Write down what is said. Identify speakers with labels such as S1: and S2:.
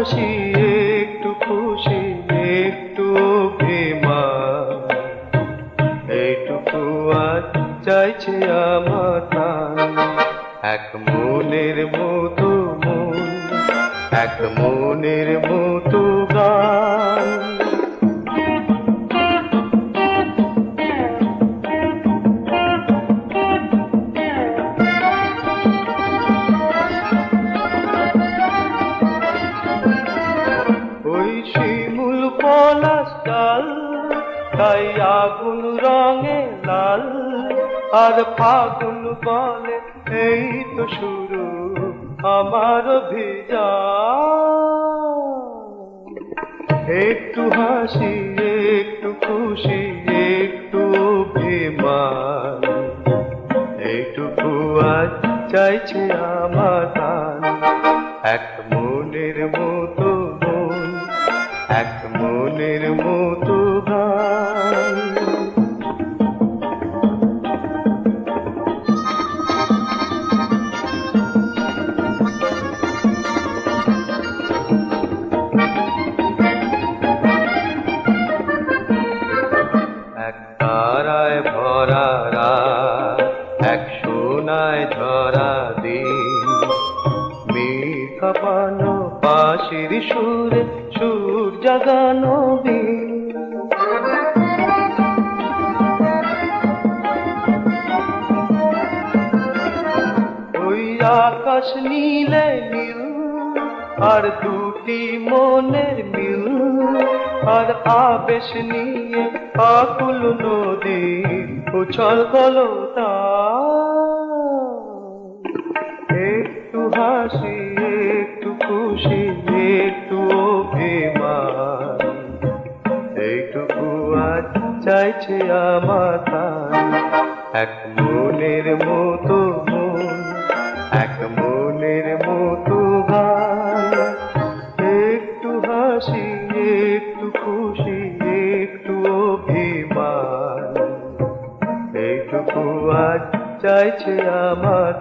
S1: হাসি একটু খুশি একটু অভিমান, এইটুকু আজ চাইছে আমার প্রাণ। এক মনের মতো মন, এক মনের মতো গান। ওই শিমুল পলাশ ডাল, তাই আগুন রঙে লাল, আর ফাগুন বলে এই তো শুরু আমার অভিযান। একটু হাসি একটু খুশি একটু অভিমান, এইটুকু আজ চাইছে আমার প্রাণ। এক মনের মতো মন, এক মনের মতো গান। এক তারায় ভরা রাত, এক সোনায় ঝরা দিন, মেঘ কাঁপানো বাঁশির সুরে সুর জাগানো দিন। ওই আকাশ নীলে নীল, আর দুটি মনের মিল, আর আবেশ নিয়ে আকুল নদী উছল কলতা। একটু হাসি একটু খুশি একটু অভিমান, এইটুকু আজ চাইছে আমার প্রাণ। এক মনের মতো মন, এক মনের মতো গান। একটু হাসি একটু খুশি একটু অভিমান, এইটুকু আজ চাইছে আমার।